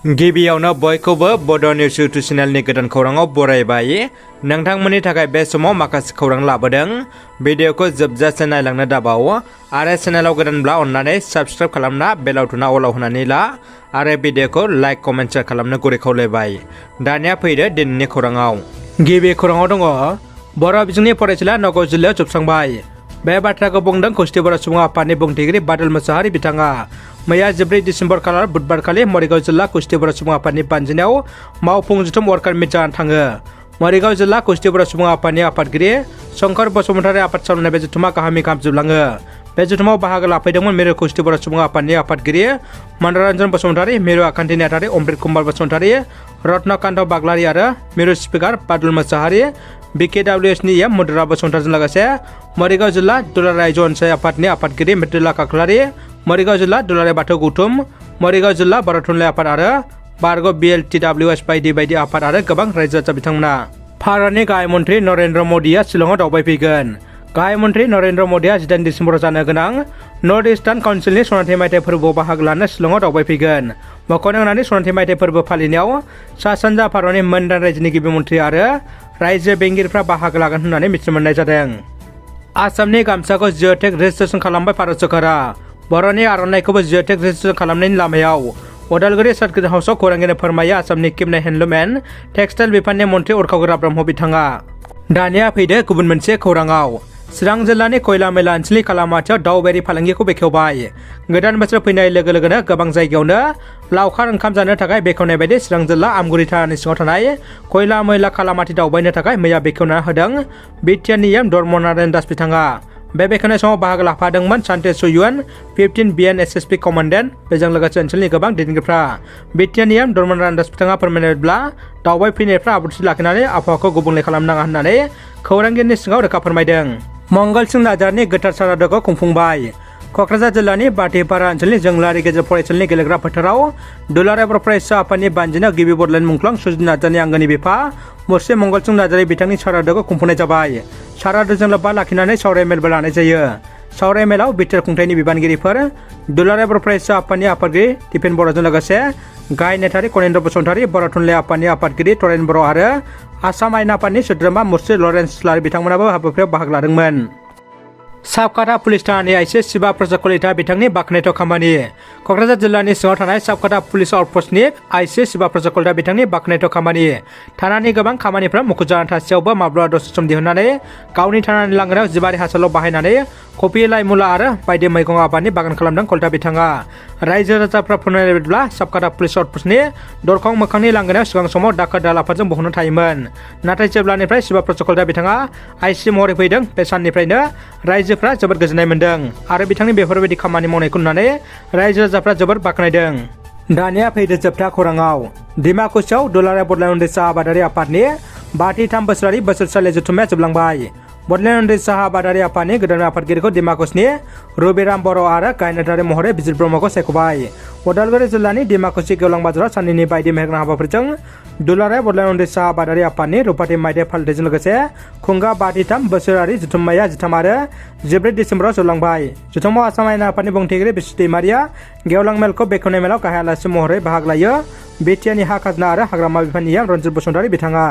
गिबियावनो बयखौबो बड' निउस इउटुब चेनेलनि गोदान खौराङाव बरायबाय। नोंथांमोननि थाखाय बे समाव माखासे खौरां लाबोदों। भिडिअखौ जोबजासे नायलांनो दाबाव आरो चेनेलाव गोदानब्ला अन्नानै साबस्क्राइब खालामना बेल आइकनआ अलाव होनानै ला आरो भिडिअखौ लाइक कमेन्ट शेयार खालामनो गुरै खावलायबाय। दानिया फैदो दिनैनि खौराङाव। गिबि खौराङाव दङ बर' बिजोंनि फरायसालिया नगाव जिल्लायाव जोबस्रांबाय। बे बाथ्राखौ बुंदों खौसेथि बर' सुबुं आफादनि बुंथिगिरि बादल मोसाहारि बिथाङा। मैया 14 दिसेम्बर खालार बुधबारखालि मरिगाव जिल्ला खौसेथि बर' सुबुं आफादनि बानजायनायाव मावफुं जथुम वर्कार मिट जानानै थाङो। मरिगाव जिल्ला खौसेथि बर' सुबुं आफादनि आफादगिरि शंकर बसुमतारी आफाद सामलायनाय बे जथुमा गाहामै गाहाम जोबलाङो। बे जथुमाव बाहागो लाफैदोंमोन मिरु खौसेथि बर' सुबुं आफादनि आफादगिरि मनरन्जन बसुमतारी, मिरु आखान्थि नेहाथारि अमृत कुमार बसुमतारी, रत्नकान्त बाग्लारी आरो मिरु स्पिकार बादल मोसाहारि, BKWSनि मुद्रा बसुमतारीजों लोगोसे मरिगाव जिल्ला दुलाराय रायजो अनसाय आफादनि आफादगिरि मृदुला काख्लारी, मरिगाव जिल्ला दुलाराय बाथौ गौथुम, मरिगाव जिल्ला बर' थुनलाइ आफाद आरो बारग' BLTWS बायदि बायदि आफाद आरो गोबां रायजो राजा बिथांमोना। भारतनि गाहाय मन्त्रि नरेन्द्र मदिया शिलंआव दावबायफैगोन। गाहाय मन्त्रि नरेन्द्र मदिया 18 दिसेम्बराव जानो गोनां नर्थ इस्टार्न काउन्सिलनि सनाथि मायथाइ फोरबोआव बाहागो लानो शिलंआव दावबायफैगोन। मख'नांगौदि सनाथि मायथाइ फोरबो फालिनायाव सा सानजा भारतनि मोन 8 रायजोनि गिबि मन्त्रि आरो रायजो बेंगिरिफ्रा बाहागो लागोन होननानै मिथिनो मोननाय जादों। आसामनि गामसाखौ जिअ'टेक रेजिस्ट्रेसन खालामबाय भारत सरकारा। बर'नि आर'नाइखौबो जिअ'टेक रेजिस्ट्रेसन खालामनायनि लामायाव। उदालगुरि सार्किट हाउसआव खौरांगिरि फोरमायो आसामनि किमनाय हेन्डलुम एन्ड टेक्सटाइल बिफाननि मन्त्रि उरखाव ब्रह्म बिथाङा। दानिया फैदो गुबुन मोनसे खौराङाव। चिरां जिल्लानि खयला मैला ओनसोलनि खालामाथियाव दावबायारि फालांगिखौ बेखेवबाय। गोदान बोसोर फैनाय लोगो लोगोनो गोबां जायगायावनो लावखार ओंखाम जानो थाखाय बेखेवनाय बायदि चिरां जिल्ला आमगुरि थानानि सिङाव थानाय खयला मैला खालामाथि दावबायनो थाखाय मैया बेखेवना होदों बिटिआरनि धर्म नारायण दास बिथाङा। बे बेखेवनाय समाव बाहागो लाफादोंमोन सान्तेश युएन 15 BN SSP कमान्डेन्ट, बेजों लोगोसे ओनसोलनि गोबां दैदेनगिरिफ्रा। बिटिआरनि धर्म नारायण दास बिथाङा फोरमायनायब्ला दावबायफैनायफ्रा आब्रुथि लाखिनानै आबहावाखौ गुबुंले खालामनाङा होननानै खौरांगिरिनि सिगाङाव रोखा फोरमायदों। मंगलसिं नार्जारिनि गोथार सारादुखौ खुंफुंबाय। क'क्राझार जिल्लानि बाटिपारा ओनसोलनि जोंलारि गेजेर फरायसालिनि गेलेग्रा फोथाराव दुलाराय बर' फरायसा आफादनि बानजायनायाव गिबि बड'लेण्ड मुंख्लं सुजित नार्जारिनि आंगोनि बिफा मुस्रि मंगलसिं नार्जारि बिथांनि सारादुखौ खुंफुंनाय जाबाय। सारादुजों लोब्बा लाखिनानै सावराय मेलबो लानाय जायो। सावराय मेलाव बिटिआर खुंथायनि बिबानगिरिफोर, दुलाराय बर' फरायसा आफादनि आफादगिरि दिपेन बर'जों लोगोसे गाहाय नेहाथारि कनेन्द्र बसुमतारी, बर' थुनलाइ आफादनि आफादगिरि तरेन बर' आरो आसाम आयेन आफादनि सोद्रोमा मुस्रि लरेन्स इस्लारि बिथांमोनाबो हाबाफारियाव बाहागो लादोंमोन। साबकाटा पुलिस थानानि आइसि शिबा प्रसाद कलिता बिथांनि बाख्नायथाव खामानि। क'क्राझार जिल्लानि सिङाव थानाय साबकाटा पुलिस आउटपस्टनि आइसि शिबा प्रसाद कलिता बिथांनि बाख्नायथाव खामानि। थानानि गोबां खामानिफ्रा मुखुब जाना थासेयावबो माब्लाबा दसे सम दिहुननानै गावनि थानानि लांगोनायाव जिबारि हासारल' बाहायनानै कफि, लाइ, मुला आरो बायदि मैगं आबादनि बागान खालामदों कलिता बिथाङा। रायजो राजाफ्रा फोरमायनाय बायदिब्ला साबकाटा पुलिस आउटपस्टनि दरखं मोखांनि लांगोनायाव सिगां समाव दाखोर दालाफोरजों बुंफबना थायोमोन। नाथाय जेब्लानिफ्राय शिबा प्रसाद कलिता बिथाङा आइसि महरै फैदों बे साननिफ्रायनो रायजोफ्रा जोबोद गोजोननाय मोन्दों आरो बिथांनि बेफोरबायदि खामानि मावनायखौ नुनानै रायजो राजाफ्रा जोबोद बाख्नायदों। दानिया फैदो जोबथा खौराङाव। डिमाकुसियाव दुलाराय बड'लेण्ड उन्दै साहा आबादारि आफादनि 33 बोसोरारि बोसोरसालि जथुम्माया जोबलांबाय। बड'लेण्ड उन्दै साहा आबादारि आफादनि गोदान आफादगिरिखौ डिमाकुसिनि रबिराम बर' आरो गाहाय नेहाथारि महरै बिजित ब्रह्मखौ सायख'बाय। उदालगुरि जिल्लानि डिमाकुसि गेवलां बाजाराव साननैनि बायदि मेहेरगोनां हाबाफारिजों दुलाराय बड'लेण्ड उन्दै साहा आबादारि आफादनि रुपाथि मायथाइ फालिथायजों लोगोसे खुंगा 33 बोसोरारि जथुम्माया 13 आरो 14 दिसेम्बराव जोबलांबाय। जथुम्मायाव आसाम आयेन आफादनि बुंथिगिरि बिस्वजित दैमारिया गेवलां मेलखौ बेखेवनाय मेलाव गाहाय आलासि महरै बाहागो लायो। बिटिआरनि हा खाजोना आरो हाग्रामा बिफाननि रन्जित बसुमतारी बिथाङा।